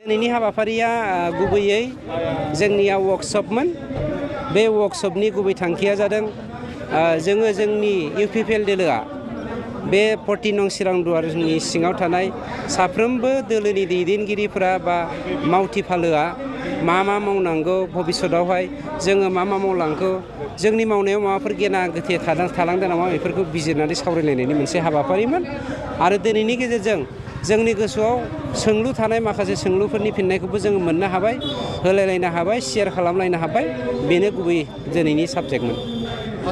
दिनैनि हाबाफारिया गुबैयै जोंनिया वर्कशपमोन। बे वर्कशपनि गुबै थांखिया जादों जोङो जोंनि इउपिपिएल दोलोआ बे 14 नं चिरां दुवारनि सिङाव थानाय साफ्रोमबो दोलोनि दैदेनगिरिफोरा बा मावथि फालोआ मा मावनांगौ भबिष्यतावहाय जोङो मा मावलांखो जोंनि मावनायाव माबाफोर गेना गोथे थालांदों नामा बेफोरखौ बिजिरनानै सावरायलायनायनि मोनसे हाबाफारिमोन। आरो दिनैनि गेजेरजों जोंनि गोसोआव सोंलु थानाय माखासे सोंलुफोरनि फिननायखौबो जोङो मोननो हाबाय, होलायलायनो हाबाय, शेयार खालामलायनो हाबाय। बेनो गुबै दिनैनि साबजेक्टमोन।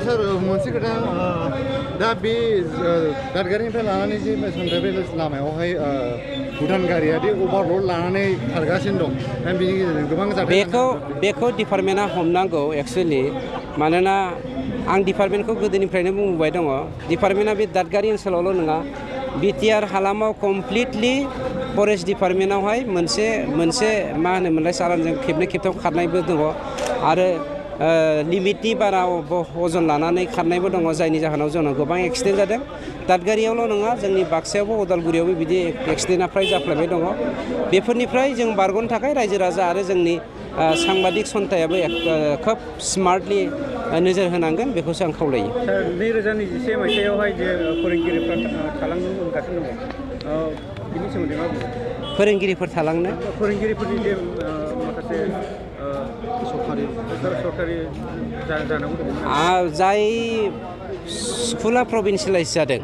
सार मोनसे खोथा दा बे दादगारिनिफ्राय लानानै जे बे लामायावहाय भुटान गारिया दि अभारलड लानानै खारगासिनो दं, दा बेनि गेजेरजों गोबां जाथाय बेखौ डिपार्टमेन्टआ हमनांगौ एक्सुवेलि। मानोना आं डिपार्टमेन्टखौ गोदोनिफ्रायनो बुंबोबाय दङ। डिपार्टमेन्टआ बे दादगारि ओनसोलावल' नङा, बिटिआर हालामाव कमप्लिटलि फरेस्ट डिपार्टमेन्टआवहाय मोनसे मा होनोमोनलाय सारानजों खेबनै खेबथाम खारनायबो दङ आरो लिमिटनि बारा अजन लानानै खारनायबो दङ, जायनि जाहोनाव जोंनाव गोबां एक्सिडेन्ट जादों। दादगारियावल' नङा, जोंनि बाक्सायावबो उदालगुरियावबो बिदि एक्सिडेन्टआ फ्राय जाफ्लेबाय दङ। बेफोरनिफ्राय जों बारग'नो थाखाय रायजो राजा आरो जोंनि सांबादिक सन्थायाबो खोब स्मार्टलि नोजोर होनांगोन, बेखौसो आं खावलायो। 2021 मायथाइयावहाय जे फोरोंगिरिफ्रा थालांनो मोनगासिनो दङ, बिनि सोमोन्दै मा बुङो? फोरोंगिरिफोर थालांनो फोरोंगिरिफोरनि जे माखासे सरकारि जानांगौ दङ, जाय स्कुला प्रभिन्सियेलाइज जादों,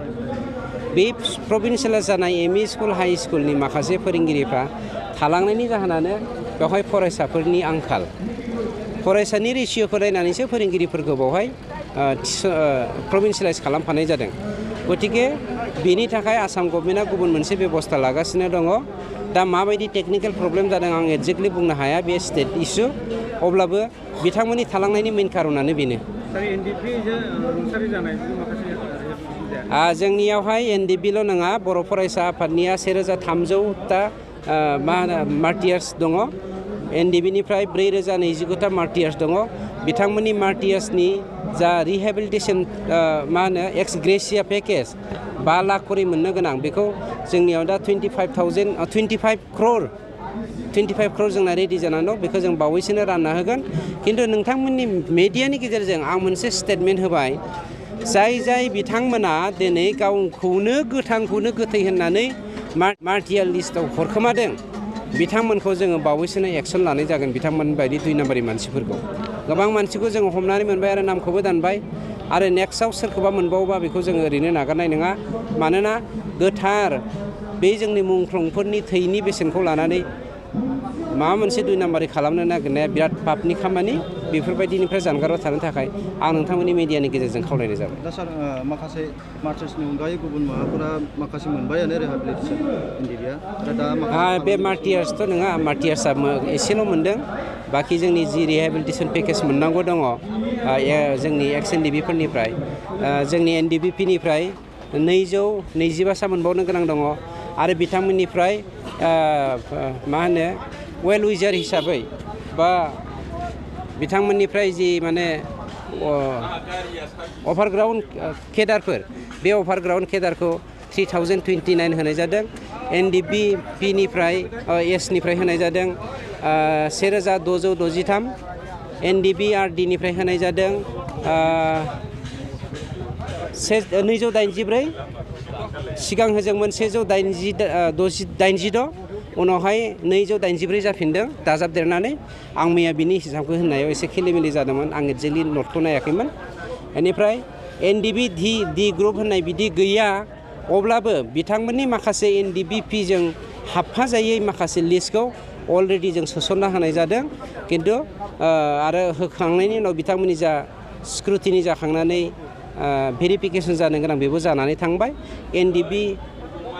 बे प्रभिन्सियेलाइज जानाय एमइ स्कुल हाइ स्कुलनि माखासे फोरोंगिरिफ्रा थालांनायनि जाहोनानो बेवहाय फरायसाफोरनि आंखाल। फरायसानि रेसिय'खौ नायनानैसो फोरोंगिरिफोरखौ बेवहाय प्रभिन्सियेलाइज खालामफानाय जादों। गतिके बेनि थाखाय आसाम गभर्नमेन्टआ गुबुन मोनसे बेबस्था लागासिनो दङ। दा माबायदि टेकनिकेल प्रब्लेम जादों आं एक्जेक्टलि बुंनो हाया, बे स्टेट इस्यु। अब्लाबो बिथांमोननि थालांनायनि मेन कारनानो बेनो। जोंनियावहाय एनडिपिल' नङा, बर' फरायसा आफादनिया 1300ता मा होनो मार्टियार्स दङ। एनडिबिनिफ्राय 4029ता मार्टियार्स दङ। बिथांमोननि मार्टियार्सनि जा रिहेबिलिटेसन मा होनो एक्स ग्रेसिया पेकेज 5 लाख करि मोननो गोनां, बेखौ जोंनियाव दा 25 क्र'र जोंना रेडि जानानै दं। बेखौ जों बावैसोनो रानना होगोन। खिन्थु नोंथांमोननि मेडियानि गेजेरजों आं मोनसे स्टेटमेन्ट होबाय, जाय बिथांमोना दिनै गावखौनो गोथांखौनो गोथै होननानै मार्टियार लिस्टआव हरखोमादों, बिथांमोनखौ जोङो बावैसोनो एक्सन लानाय जागोन। बिथांमोन बायदि 2 नाम्बारनि मानसिफोरखौ गोबां मानसिखौ जोङो हमनानै मोनबाय आरो नामखौबो दानबाय। आरो नेक्स्टआव सोरखौबा मोनबावोबा बेखौ जोङो ओरैनो नागारनाय नङा। मानोना गोथार बे जोंनि मुंख्लंफोरनि थैनि बेसेनखौ लानानै माबा मोनसे 2 नाम्बारि खालामनो नागिरनाया बिराद पापनि खामानि। बेफोरबायदिनिफ्राय जानगाराव थानो थाखाय आं नोंथांमोननि मिडियानि गेजेरजों खावलायनाय जाबाय। दा सार माखासे मार्टियार्सनि अनगायै गुबुन माबाफोरा माखासे मोनबायानो रिहेबिलिटेसन एनडिबिया दा बे मार्टियार्सथ' नङा, मार्टियार्सआ एसेल' मोनदों। बाखि जोंनि जि रिहेबिलिटेसन पेकेज मोननांगौ दङ जोंनि एक्स एनडिबिफोरनिफ्राय, जोंनि एनडिबिपिनिफ्राय 225सा मोनबावनो गोनां दङ। आरो बिथांमोननिफ्राय मा होनो वेल विजार हिसाबै बा बिथांमोननिफ्राय जि माने अभारग्राउन्ड केडारफोर, बे अभारग्राउन्ड केडारखौ 3029 होनाय जादों। एनडिबिपिनिफ्राय एसनिफ्राय होनाय जादों 1663, एनडिबिआरडिनिफ्राय होनाय जादों 284, सिगां होजोंमोन 186, उनावहाय 284 जाफिनदों दाजाबदेरनानै। आं मैया बिनि हिसाबखौ होननायाव एसे खेलिमेलि जादोंमोन, आं एक्जेक्टलि नटखौ नायाखैमोन। बेनिफ्राय एनडिबि डि ग्रुप होननाय बिदि गैया, अब्लाबो बिथांमोननि माखासे एनडिबिपिजों हाबफाजायै माखासे लिस्टखौ अलरेडि जों सोसनना होनाय जादों। खिन्थु आरो होखांनायनि उनाव बिथांमोननि जा स्क्रुटिनि जाखांनानै भेरिफिकेसन जानो गोनां बेबो जानानै थांबाय। एनडिबि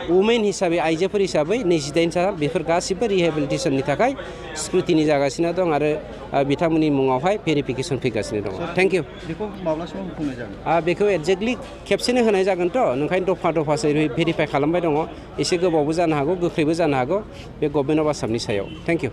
वुमेन हिसाबै, आइजोफोर हिसाबै 28सा, बेफोर गासिबो रिहेबिलिटेसननि थाखाय स्क्रुटिनि जागासिनो दं आरो बिथांमोननि मुङावहाय भेरिफिकेसन फैगासिनो दङ। Thank you. बेखौ माब्लासिम होफुंनाय जागोन? बेखौ एक्जेक्टलि खेबसेनो होनाय जागोनथ', ओंखायनो दफा दफासो भेरिफाइ खालामबाय दङ। एसे गोबावबो जानो हागौ, गोख्रैबो जानो हागौ। बे गभर्नमेन्ट अफ आसामनि सायाव। Thank you.